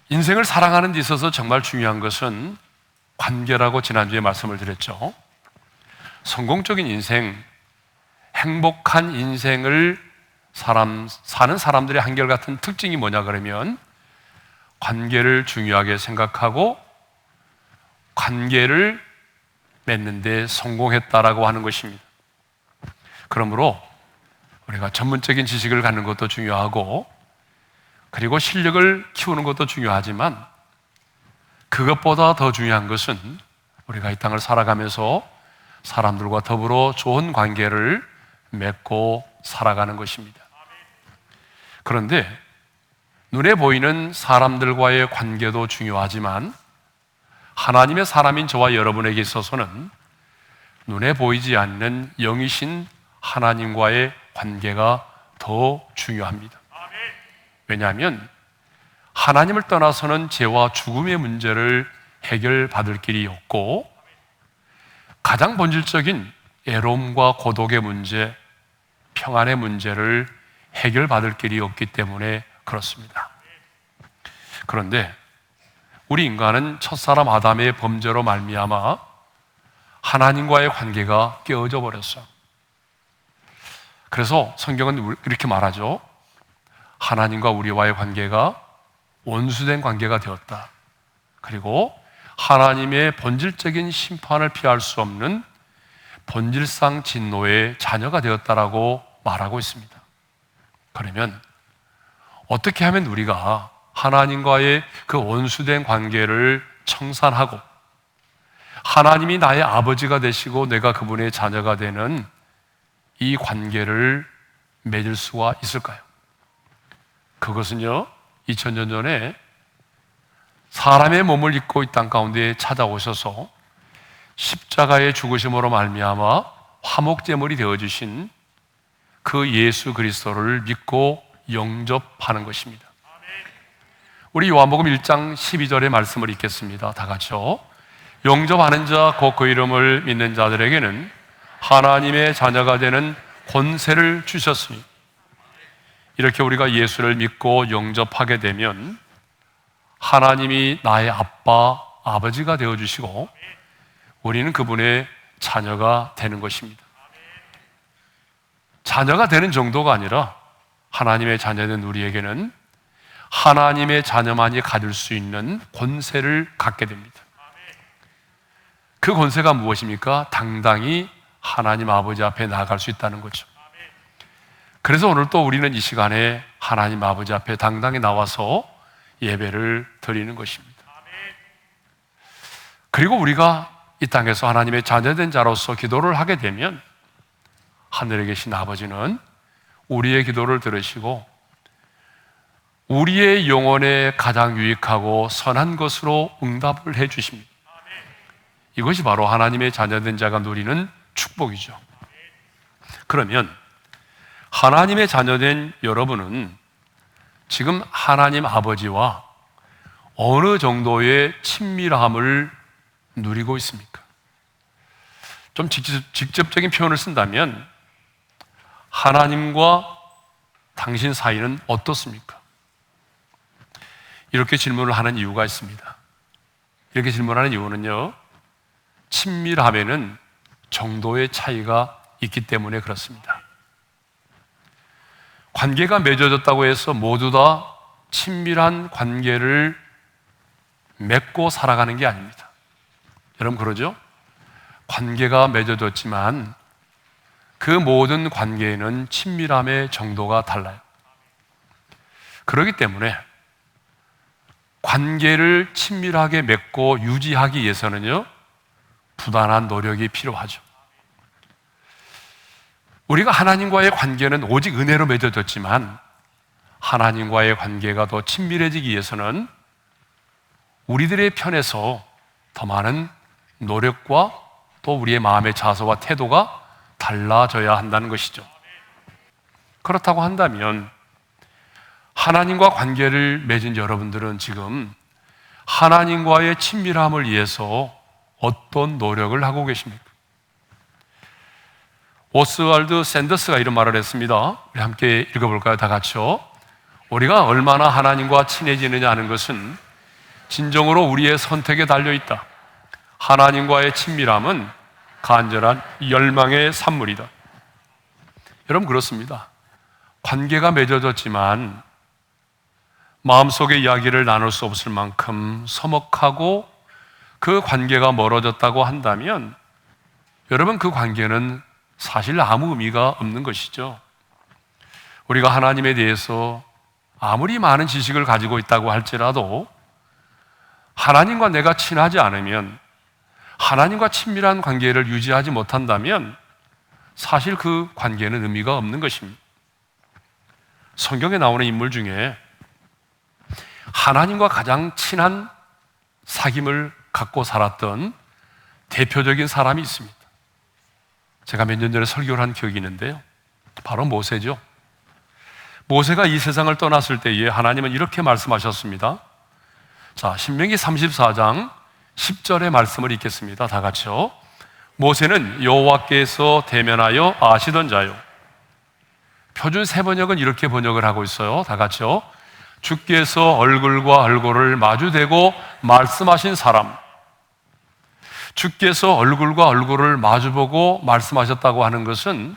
인생을 살아가는 데 있어서 정말 중요한 것은 관계라고 지난주에 말씀을 드렸죠. 성공적인 인생, 행복한 인생을 사는 사람들의 한결같은 특징이 뭐냐 그러면 관계를 중요하게 생각하고 관계를 맺는 데 성공했다라고 하는 것입니다. 그러므로 우리가 전문적인 지식을 갖는 것도 중요하고 그리고 실력을 키우는 것도 중요하지만 그것보다 더 중요한 것은 우리가 이 땅을 살아가면서 사람들과 더불어 좋은 관계를 맺고 살아가는 것입니다. 그런데 눈에 보이는 사람들과의 관계도 중요하지만 하나님의 사람인 저와 여러분에게 있어서는 눈에 보이지 않는 영이신 하나님과의 관계가 더 중요합니다. 왜냐하면 하나님을 떠나서는 죄와 죽음의 문제를 해결받을 길이 없고 가장 본질적인 애로움과 고독의 문제, 평안의 문제를 해결받을 길이 없기 때문에 그렇습니다. 그런데 우리 인간은 첫사람 아담의 범죄로 말미암아 하나님과의 관계가 깨어져 버렸어요. 그래서 성경은 이렇게 말하죠. 하나님과 우리와의 관계가 원수된 관계가 되었다. 그리고 하나님의 본질적인 심판을 피할 수 없는 본질상 진노의 자녀가 되었다라고 말하고 있습니다. 그러면 어떻게 하면 우리가 하나님과의 그 원수된 관계를 청산하고 하나님이 나의 아버지가 되시고 내가 그분의 자녀가 되는 이 관계를 맺을 수가 있을까요? 그것은요, 2000년 전에 사람의 몸을 입고 이 땅 가운데 찾아오셔서 십자가의 죽으심으로 말미암아 화목제물이 되어주신 그 예수 그리스도를 믿고 영접하는 것입니다. 우리 요한복음 1장 12절의 말씀을 읽겠습니다. 다 같이요. 영접하는 자, 곧 그 이름을 믿는 자들에게는 하나님의 자녀가 되는 권세를 주셨으니, 이렇게 우리가 예수를 믿고 영접하게 되면 하나님이 나의 아빠, 아버지가 되어주시고 우리는 그분의 자녀가 되는 것입니다. 자녀가 되는 정도가 아니라 하나님의 자녀된 우리에게는 하나님의 자녀만이 가질 수 있는 권세를 갖게 됩니다. 그 권세가 무엇입니까? 당당히 하나님 아버지 앞에 나아갈 수 있다는 거죠. 그래서 오늘 또 우리는 이 시간에 하나님 아버지 앞에 당당히 나와서 예배를 드리는 것입니다. 그리고 우리가 이 땅에서 하나님의 자녀된 자로서 기도를 하게 되면 하늘에 계신 아버지는 우리의 기도를 들으시고 우리의 영혼에 가장 유익하고 선한 것으로 응답을 해 주십니다. 이것이 바로 하나님의 자녀된 자가 누리는 축복이죠. 그러면 하나님의 자녀된 여러분은 지금 하나님 아버지와 어느 정도의 친밀함을 누리고 있습니까? 좀 직접적인 표현을 쓴다면 하나님과 당신 사이는 어떻습니까? 이렇게 질문을 하는 이유가 있습니다. 이렇게 질문하는 이유는요, 친밀함에는 정도의 차이가 있기 때문에 그렇습니다. 관계가 맺어졌다고 해서 모두 다 친밀한 관계를 맺고 살아가는 게 아닙니다. 여러분 그러죠? 관계가 맺어졌지만 그 모든 관계에는 친밀함의 정도가 달라요. 그렇기 때문에 관계를 친밀하게 맺고 유지하기 위해서는요, 부단한 노력이 필요하죠. 우리가 하나님과의 관계는 오직 은혜로 맺어졌지만 하나님과의 관계가 더 친밀해지기 위해서는 우리들의 편에서 더 많은 노력과 또 우리의 마음의 자세와 태도가 달라져야 한다는 것이죠. 그렇다고 한다면 하나님과 관계를 맺은 여러분들은 지금 하나님과의 친밀함을 위해서 어떤 노력을 하고 계십니까? 오스왈드 샌더스가 이런 말을 했습니다. 우리 함께 읽어볼까요? 다 같이요. 우리가 얼마나 하나님과 친해지느냐 하는 것은 진정으로 우리의 선택에 달려 있다. 하나님과의 친밀함은 간절한 열망의 산물이다. 여러분, 그렇습니다. 관계가 맺어졌지만 마음속의 이야기를 나눌 수 없을 만큼 서먹하고 그 관계가 멀어졌다고 한다면 여러분, 그 관계는 사실 아무 의미가 없는 것이죠. 우리가 하나님에 대해서 아무리 많은 지식을 가지고 있다고 할지라도 하나님과 내가 친하지 않으면, 하나님과 친밀한 관계를 유지하지 못한다면 사실 그 관계는 의미가 없는 것입니다. 성경에 나오는 인물 중에 하나님과 가장 친한 사귐을 갖고 살았던 대표적인 사람이 있습니다. 제가 몇 년 전에 설교를 한 기억이 있는데요, 바로 모세죠. 모세가 이 세상을 떠났을 때에 하나님은 이렇게 말씀하셨습니다. 자, 신명기 34장 10절의 말씀을 읽겠습니다. 다 같이요. 모세는 여호와께서 대면하여 아시던 자요. 표준 세번역은 이렇게 번역을 하고 있어요. 다 같이요. 주께서 얼굴과 얼굴을 마주대고 말씀하신 사람. 주께서 얼굴과 얼굴을 마주보고 말씀하셨다고 하는 것은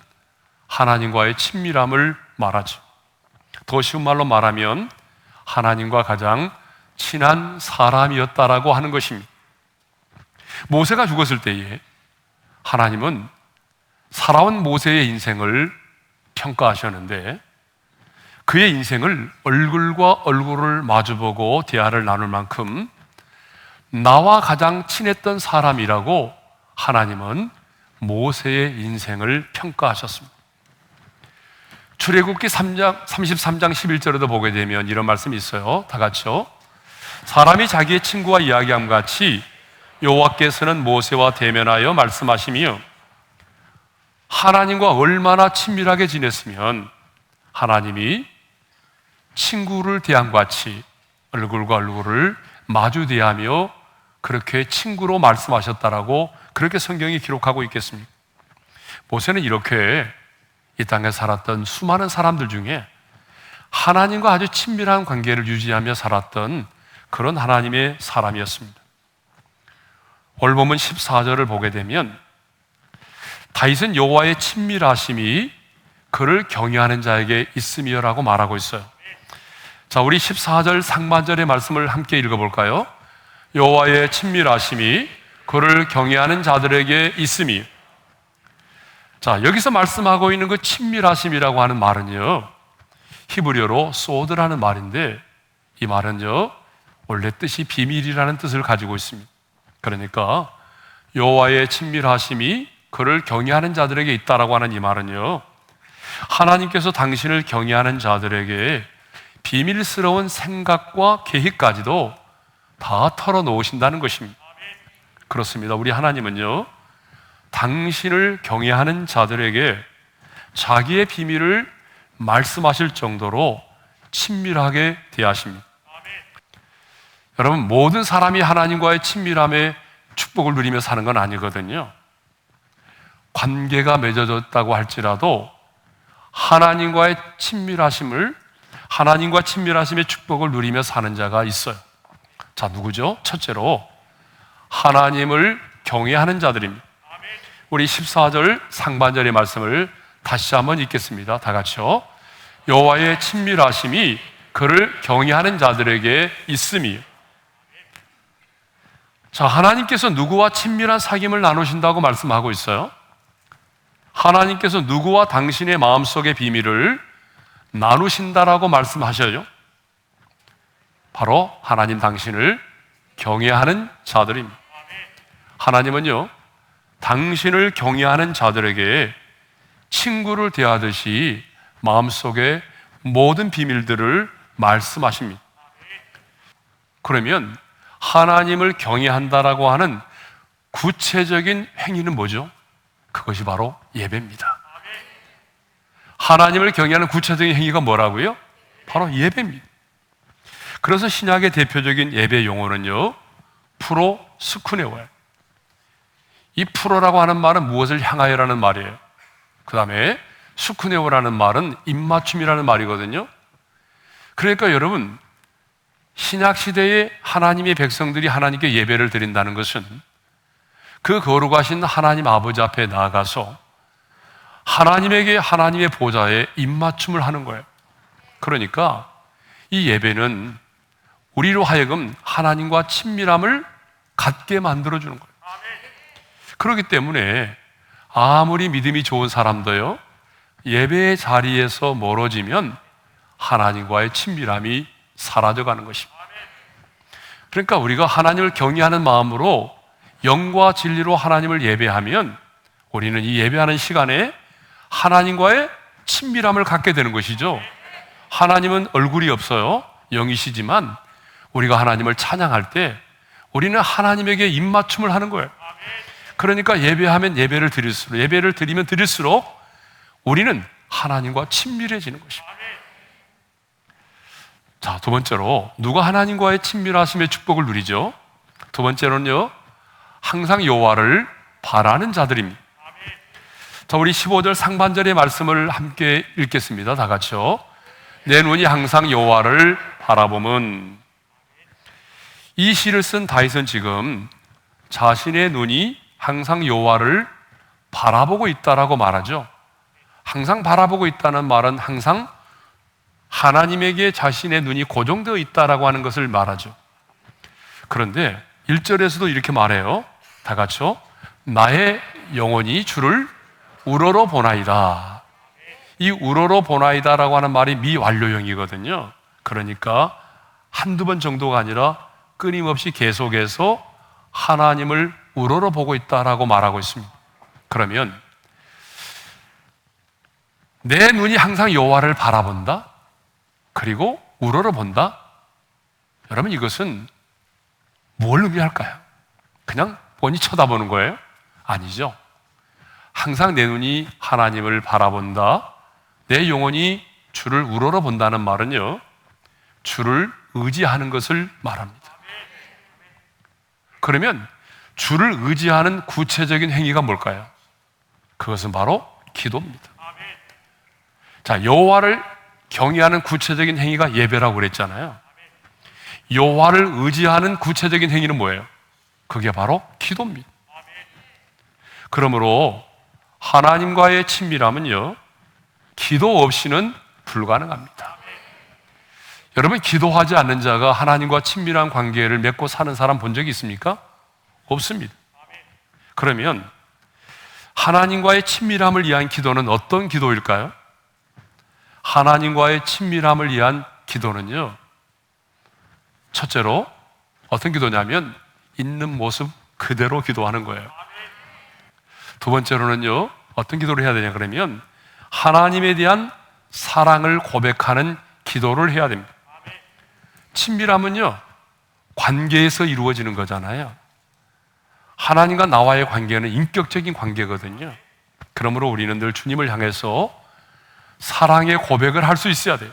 하나님과의 친밀함을 말하죠. 더 쉬운 말로 말하면 하나님과 가장 친한 사람이었다라고 하는 것입니다. 모세가 죽었을 때에 하나님은 살아온 모세의 인생을 평가하셨는데 그의 인생을 얼굴과 얼굴을 마주보고 대화를 나눌 만큼 나와 가장 친했던 사람이라고 하나님은 모세의 인생을 평가하셨습니다. 출애굽기 33장 11절에도 보게 되면 이런 말씀이 있어요. 다 같이요. 사람이 자기의 친구와 이야기함 같이 여호와께서는 모세와 대면하여 말씀하시며, 하나님과 얼마나 친밀하게 지냈으면 하나님이 친구를 대함 같이 얼굴과 얼굴을 마주 대하며 그렇게 친구로 말씀하셨다라고 그렇게 성경이 기록하고 있겠습니까? 모세는 이렇게 이 땅에 살았던 수많은 사람들 중에 하나님과 아주 친밀한 관계를 유지하며 살았던 그런 하나님의 사람이었습니다. 오늘 본문 14절을 보게 되면 다윗은 여호와의 친밀하심이 그를 경외하는 자에게 있음이여라고 말하고 있어요. 자, 우리 14절 상반절의 말씀을 함께 읽어볼까요? 여호와의 친밀하심이 그를 경외하는 자들에게 있음이. 자, 여기서 말씀하고 있는 그 친밀하심이라고 하는 말은요, 히브리어로 소드라는 말인데 이 말은요 원래 뜻이 비밀이라는 뜻을 가지고 있습니다. 그러니까 여호와의 친밀하심이 그를 경외하는 자들에게 있다라고 하는 이 말은요, 하나님께서 당신을 경외하는 자들에게 비밀스러운 생각과 계획까지도 다 털어놓으신다는 것입니다. 그렇습니다. 우리 하나님은요, 당신을 경외하는 자들에게 자기의 비밀을 말씀하실 정도로 친밀하게 대하십니다. 여러분, 모든 사람이 하나님과의 친밀함에 축복을 누리며 사는 건 아니거든요. 관계가 맺어졌다고 할지라도 하나님과 친밀하심의 축복을 누리며 사는 자가 있어요. 자, 누구죠? 첫째로 하나님을 경외하는 자들입니다. 우리 14절 상반절의 말씀을 다시 한번 읽겠습니다. 다 같이요. 여호와의 친밀하심이 그를 경외하는 자들에게 있음이요. 자, 하나님께서 누구와 친밀한 사귐을 나누신다고 말씀하고 있어요. 하나님께서 누구와 당신의 마음속의 비밀을 나누신다라고 말씀하셔요. 바로 하나님 당신을 경외하는 자들입니다. 하나님은요, 당신을 경외하는 자들에게 친구를 대하듯이 마음속의 모든 비밀들을 말씀하십니다. 그러면 하나님을 경외한다라고 하는 구체적인 행위는 뭐죠? 그것이 바로 예배입니다. 하나님을 경외하는 구체적인 행위가 뭐라고요? 바로 예배입니다. 그래서 신약의 대표적인 예배 용어는요, 프로스쿠네오예요. 이 프로라고 하는 말은 무엇을 향하여라는 말이에요. 그 다음에 스쿠네오라는 말은 입맞춤이라는 말이거든요. 그러니까 여러분, 신약 시대에 하나님의 백성들이 하나님께 예배를 드린다는 것은 그 거룩하신 하나님 아버지 앞에 나아가서 하나님에게 하나님의 보좌에 입맞춤을 하는 거예요. 그러니까 이 예배는 우리로 하여금 하나님과 친밀함을 갖게 만들어주는 거예요. 그렇기 때문에 아무리 믿음이 좋은 사람도요, 예배의 자리에서 멀어지면 하나님과의 친밀함이 사라져가는 것입니다. 그러니까 우리가 하나님을 경외하는 마음으로 영과 진리로 하나님을 예배하면 우리는 이 예배하는 시간에 하나님과의 친밀함을 갖게 되는 것이죠. 하나님은 얼굴이 없어요. 영이시지만 우리가 하나님을 찬양할 때 우리는 하나님에게 입맞춤을 하는 거예요. 그러니까 예배하면 예배를 드릴수록, 예배를 드리면 드릴수록 우리는 하나님과 친밀해지는 것입니다. 자, 두 번째로 누가 하나님과의 친밀하심의 축복을 누리죠? 두 번째로는요, 항상 여호와를 바라는 자들입니다. 자, 우리 15절 상반절의 말씀을 함께 읽겠습니다. 다 같이요. 내 눈이 항상 여호와를 바라보면. 이 시를 쓴 다윗은 지금 자신의 눈이 항상 여호와를 바라보고 있다라고 말하죠. 항상 바라보고 있다는 말은 항상 하나님에게 자신의 눈이 고정되어 있다라고 하는 것을 말하죠. 그런데 1절에서도 이렇게 말해요. 다 같이요. 나의 영혼이 주를 우러러 보나이다. 이 우러러 보나이다라고 하는 말이 미완료형이거든요. 그러니까 한두 번 정도가 아니라 끊임없이 계속해서 하나님을 우러러 보고 있다라고 말하고 있습니다. 그러면 내 눈이 항상 여호와를 바라본다? 그리고 우러러 본다? 여러분, 이것은 뭘 의미할까요? 그냥 뻔히 쳐다보는 거예요? 아니죠. 항상 내 눈이 하나님을 바라본다, 내 영혼이 주를 우러러 본다는 말은요, 주를 의지하는 것을 말합니다. 그러면 주를 의지하는 구체적인 행위가 뭘까요? 그것은 바로 기도입니다. 자, 여호와를 경외하는 구체적인 행위가 예배라고 그랬잖아요. 여호와를 의지하는 구체적인 행위는 뭐예요? 그게 바로 기도입니다. 그러므로 하나님과의 친밀함은요, 기도 없이는 불가능합니다. 여러분, 기도하지 않는 자가 하나님과 친밀한 관계를 맺고 사는 사람 본 적이 있습니까? 없습니다. 그러면 하나님과의 친밀함을 위한 기도는 어떤 기도일까요? 하나님과의 친밀함을 위한 기도는요, 첫째로 어떤 기도냐면 있는 모습 그대로 기도하는 거예요. 두 번째로는요, 어떤 기도를 해야 되냐 그러면 하나님에 대한 사랑을 고백하는 기도를 해야 됩니다. 친밀함은요, 관계에서 이루어지는 거잖아요. 하나님과 나와의 관계는 인격적인 관계거든요. 그러므로 우리는 늘 주님을 향해서 사랑의 고백을 할 수 있어야 돼요.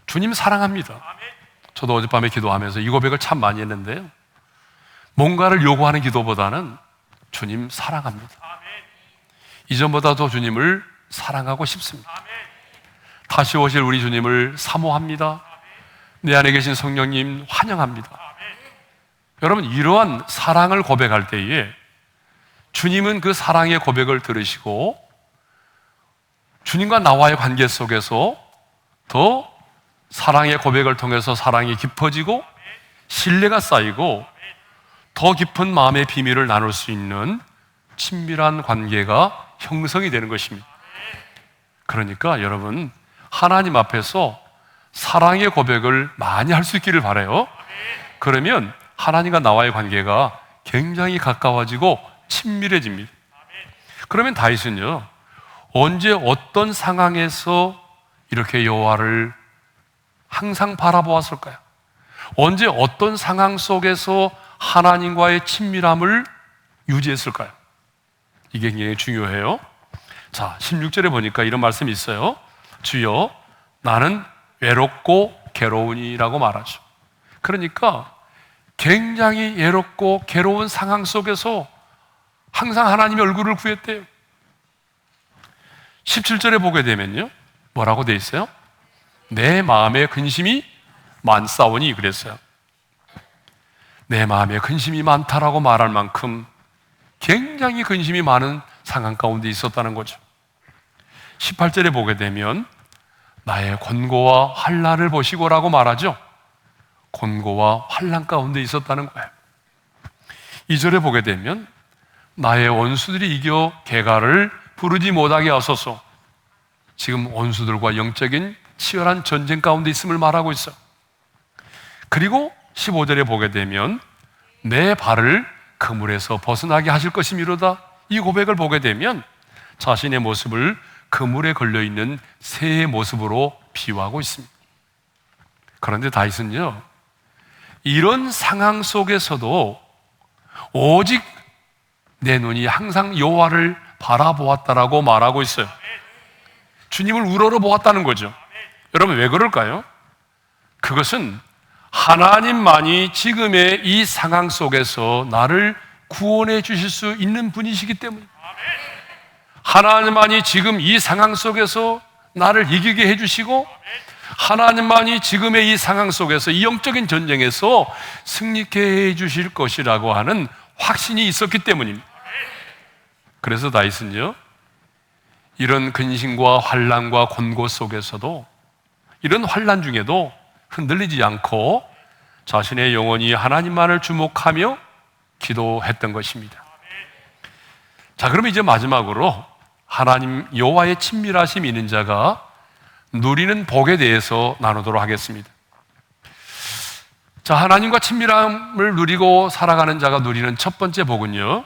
주님 사랑합니다. 저도 어젯밤에 기도하면서 이 고백을 참 많이 했는데요, 뭔가를 요구하는 기도보다는 주님 사랑합니다. 이전보다도 주님을 사랑하고 싶습니다. 다시 오실 우리 주님을 사모합니다. 내 안에 계신 성령님 환영합니다. 여러분, 이러한 사랑을 고백할 때에 주님은 그 사랑의 고백을 들으시고 주님과 나와의 관계 속에서 더 사랑의 고백을 통해서 사랑이 깊어지고 신뢰가 쌓이고 더 깊은 마음의 비밀을 나눌 수 있는 친밀한 관계가 형성이 되는 것입니다. 그러니까 여러분, 하나님 앞에서 사랑의 고백을 많이 할 수 있기를 바라요. 그러면 하나님과 나와의 관계가 굉장히 가까워지고 친밀해집니다. 그러면 다윗은요, 언제 어떤 상황에서 이렇게 여호와를 항상 바라보았을까요? 언제 어떤 상황 속에서 하나님과의 친밀함을 유지했을까요? 이게 굉장히 중요해요. 자, 16절에 보니까 이런 말씀이 있어요. 주여, 나는 외롭고 괴로우니라고 말하죠. 그러니까 굉장히 외롭고 괴로운 상황 속에서 항상 하나님의 얼굴을 구했대요. 17절에 보게 되면요, 뭐라고 돼 있어요? 내 마음의 근심이 만사원이 그랬어요. 내 마음에 근심이 많다라고 말할 만큼 굉장히 근심이 많은 상황 가운데 있었다는 거죠. 18절에 보게 되면 나의 곤고와 환난을 보시고라고 말하죠. 곤고와 환난 가운데 있었다는 거예요. 2절에 보게 되면 나의 원수들이 이겨 개가를 부르지 못하게 하소서. 지금 원수들과 영적인 치열한 전쟁 가운데 있음을 말하고 있어요. 그리고 15절에 보게 되면 내 발을 그물에서 벗어나게 하실 것이미로다. 이 고백을 보게 되면 자신의 모습을 그물에 걸려있는 새의 모습으로 비유하고 있습니다. 그런데 다윗은요, 이런 상황 속에서도 오직 내 눈이 항상 여호와를 바라보았다라고 말하고 있어요. 주님을 우러러 보았다는 거죠. 여러분, 왜 그럴까요? 그것은 하나님만이 지금의 이 상황 속에서 나를 구원해 주실 수 있는 분이시기 때문입니다. 하나님만이 지금 이 상황 속에서 나를 이기게 해주시고, 하나님만이 지금의 이 상황 속에서 이 영적인 전쟁에서 승리케 해주실 것이라고 하는 확신이 있었기 때문입니다. 그래서 다윗은요, 이런 근심과 환난과 곤고 속에서도, 이런 환난 중에도 흔들리지 않고 자신의 영혼이 하나님만을 주목하며 기도했던 것입니다. 자, 그럼 이제 마지막으로 하나님 여호와의 친밀하심 있는 자가 누리는 복에 대해서 나누도록 하겠습니다. 자, 하나님과 친밀함을 누리고 살아가는 자가 누리는 첫 번째 복은요,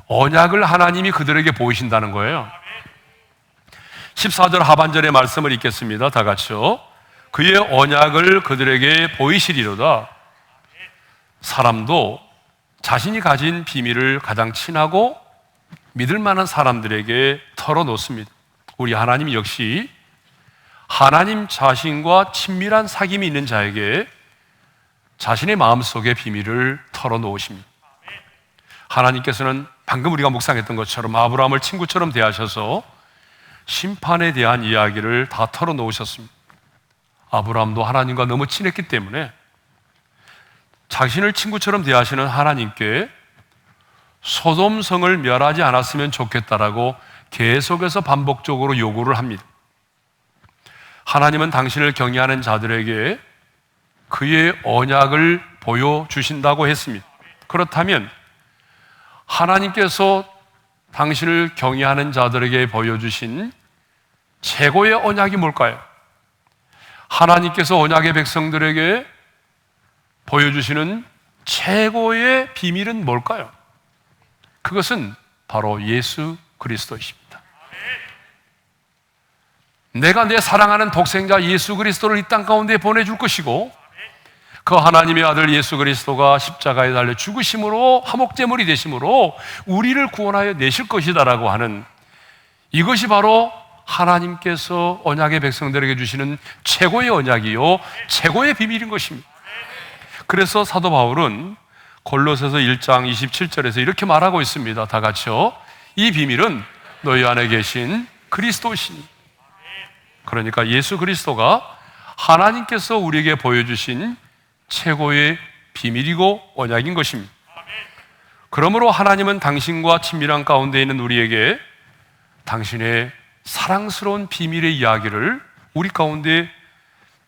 언약을 하나님이 그들에게 보이신다는 거예요. 14절 하반절의 말씀을 읽겠습니다. 다 같이요. 그의 언약을 그들에게 보이시리로다. 사람도 자신이 가진 비밀을 가장 친하고 믿을 만한 사람들에게 털어놓습니다. 우리 하나님 역시 하나님 자신과 친밀한 사귐이 있는 자에게 자신의 마음속의 비밀을 털어놓으십니다. 하나님께서는 방금 우리가 묵상했던 것처럼 아브라함을 친구처럼 대하셔서 심판에 대한 이야기를 다 털어놓으셨습니다. 아브라함도 하나님과 너무 친했기 때문에 자신을 친구처럼 대하시는 하나님께 소돔성을 멸하지 않았으면 좋겠다라고 계속해서 반복적으로 요구를 합니다. 하나님은 당신을 경외하는 자들에게 그의 언약을 보여주신다고 했습니다. 그렇다면 하나님께서 당신을 경외하는 자들에게 보여주신 최고의 언약이 뭘까요? 하나님께서 언약의 백성들에게 보여주시는 최고의 비밀은 뭘까요? 그것은 바로 예수 그리스도이십니다. 내가 내 사랑하는 독생자 예수 그리스도를 이 땅 가운데 보내줄 것이고, 그 하나님의 아들 예수 그리스도가 십자가에 달려 죽으심으로 화목제물이 되심으로 우리를 구원하여 내실 것이다라고 하는, 이것이 바로 하나님께서 언약의 백성들에게 주시는 최고의 언약이요 최고의 비밀인 것입니다. 그래서 사도 바울은 골로새서 1장 27절에서 이렇게 말하고 있습니다. 다 같이요. 이 비밀은 너희 안에 계신 그리스도시니. 그러니까 예수 그리스도가 하나님께서 우리에게 보여주신 최고의 비밀이고 언약인 것입니다. 그러므로 하나님은 당신과 친밀한 가운데 있는 우리에게 당신의 사랑스러운 비밀의 이야기를, 우리 가운데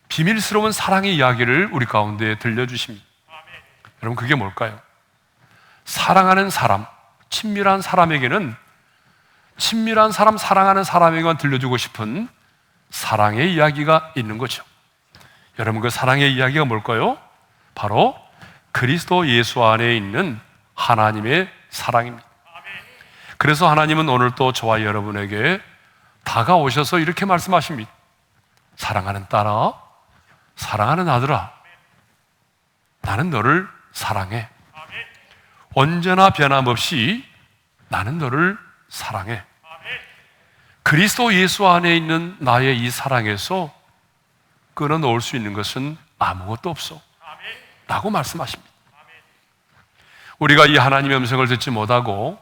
비밀스러운 사랑의 이야기를 우리 가운데 들려주십니다. 여러분, 그게 뭘까요? 사랑하는 사람, 친밀한 사람에게는 친밀한 사람, 사랑하는 사람에게만 들려주고 싶은 사랑의 이야기가 있는 거죠. 여러분, 그 사랑의 이야기가 뭘까요? 바로 그리스도 예수 안에 있는 하나님의 사랑입니다. 그래서 하나님은 오늘 또 저와 여러분에게 다가오셔서 이렇게 말씀하십니다. 사랑하는 딸아, 사랑하는 아들아, 나는 너를 사랑해. 언제나 변함없이 나는 너를 사랑해. 그리스도 예수 안에 있는 나의 이 사랑에서 끊어놓을 수 있는 것은 아무것도 없어 라고 말씀하십니다. 우리가 이 하나님의 음성을 듣지 못하고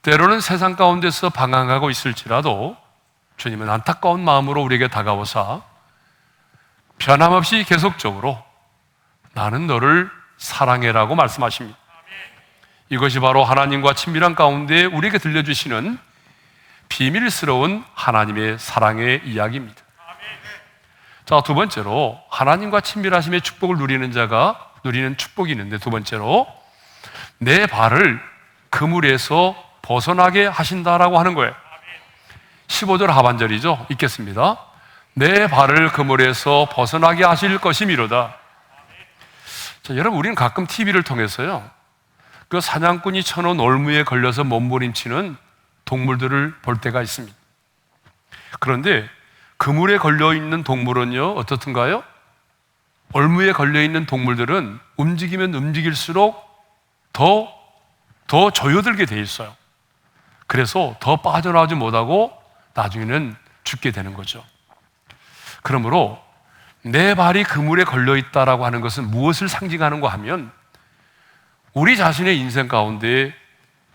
때로는 세상 가운데서 방황하고 있을지라도 주님은 안타까운 마음으로 우리에게 다가오사 변함없이 계속적으로 나는 너를 사랑해라고 말씀하십니다. 이것이 바로 하나님과 친밀한 가운데 우리에게 들려주시는 비밀스러운 하나님의 사랑의 이야기입니다. 자, 두 번째로 하나님과 친밀하심의 축복을 누리는 자가 누리는 축복이 있는데, 두 번째로 내 발을 그물에서 벗어나게 하신다라고 하는 거예요. 15절 하반절이죠. 읽겠습니다. 내 발을 그물에서 벗어나게 하실 것이미로다. 자, 여러분, 우리는 가끔 TV를 통해서요, 그 사냥꾼이 쳐놓은 올무에 걸려서 몸부림치는 동물들을 볼 때가 있습니다. 그런데 그물에 걸려있는 동물은요, 어떻든가요? 올무에 걸려있는 동물들은 움직이면 움직일수록 더 조여들게 돼 있어요. 그래서 더 빠져나오지 못하고 나중에는 죽게 되는 거죠. 그러므로 내 발이 그물에 걸려있다라고 하는 것은 무엇을 상징하는가 하면 우리 자신의 인생 가운데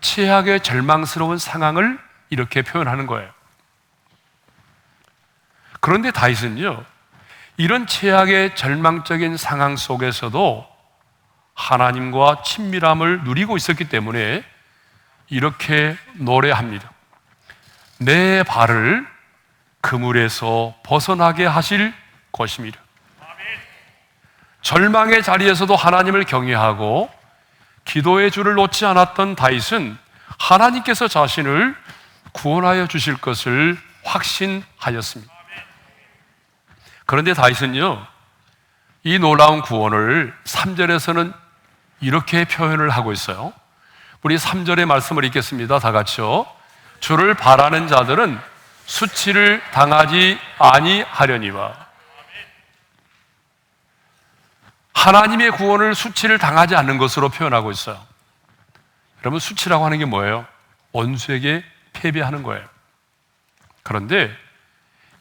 최악의 절망스러운 상황을 이렇게 표현하는 거예요. 그런데 다윗은요, 이런 최악의 절망적인 상황 속에서도 하나님과 친밀함을 누리고 있었기 때문에 이렇게 노래합니다. 내 발을 그물에서 벗어나게 하실 것입니다. 절망의 자리에서도 하나님을 경외하고 기도의 줄을 놓지 않았던 다윗은 하나님께서 자신을 구원하여 주실 것을 확신하였습니다. 그런데 다윗은요, 이 놀라운 구원을 3절에서는 이렇게 표현을 하고 있어요. 우리 3절의 말씀을 읽겠습니다. 다 같이요. 주를 바라는 자들은 수치를 당하지 아니하려니와. 하나님의 구원을 수치를 당하지 않는 것으로 표현하고 있어요. 여러분, 수치라고 하는 게 뭐예요? 원수에게 패배하는 거예요. 그런데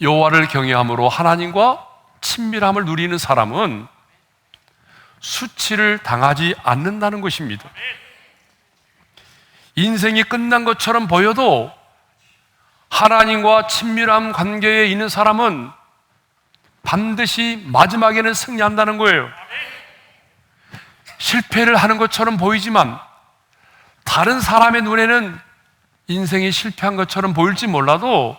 여호와를 경외함으로 하나님과 친밀함을 누리는 사람은 수치를 당하지 않는다는 것입니다. 인생이 끝난 것처럼 보여도 하나님과 친밀한 관계에 있는 사람은 반드시 마지막에는 승리한다는 거예요. 실패를 하는 것처럼 보이지만 다른 사람의 눈에는 인생이 실패한 것처럼 보일지 몰라도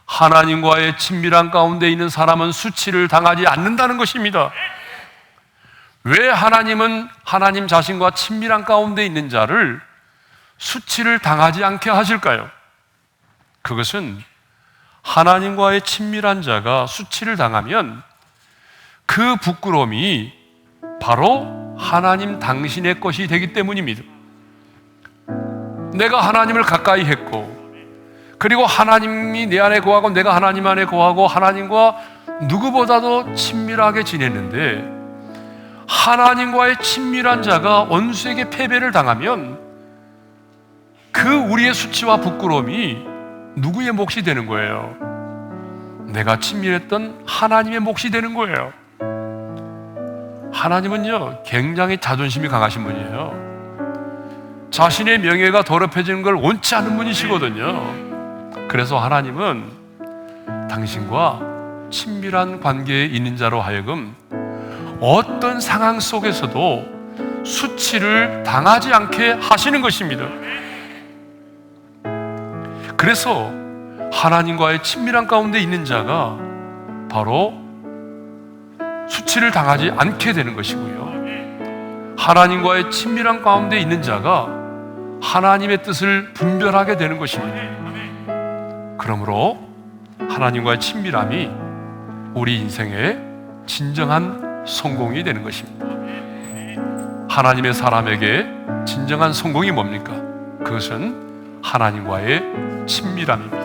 하나님과의 친밀한 가운데 있는 사람은 수치를 당하지 않는다는 것입니다. 왜 하나님은 하나님 자신과 친밀한 가운데 있는 자를 수치를 당하지 않게 하실까요? 그것은 하나님과의 친밀한 자가 수치를 당하면 그 부끄러움이 바로 하나님 당신의 것이 되기 때문입니다. 내가 하나님을 가까이 했고, 그리고 하나님이 내 안에 거하고 내가 하나님 안에 거하고 하나님과 누구보다도 친밀하게 지냈는데, 하나님과의 친밀한 자가 원수에게 패배를 당하면 그 우리의 수치와 부끄러움이 누구의 몫이 되는 거예요? 내가 친밀했던 하나님의 몫이 되는 거예요. 하나님은요, 굉장히 자존심이 강하신 분이에요. 자신의 명예가 더럽혀지는 걸 원치 않는 분이시거든요. 그래서 하나님은 당신과 친밀한 관계에 있는 자로 하여금 어떤 상황 속에서도 수치를 당하지 않게 하시는 것입니다. 그래서 하나님과의 친밀한 가운데 있는 자가 바로 수치를 당하지 않게 되는 것이고요, 하나님과의 친밀한 가운데 있는 자가 하나님의 뜻을 분별하게 되는 것입니다. 그러므로 하나님과의 친밀함이 우리 인생의 진정한 성공이 되는 것입니다. 하나님의 사람에게 진정한 성공이 뭡니까? 그것은 하나님과의 친밀함입니다.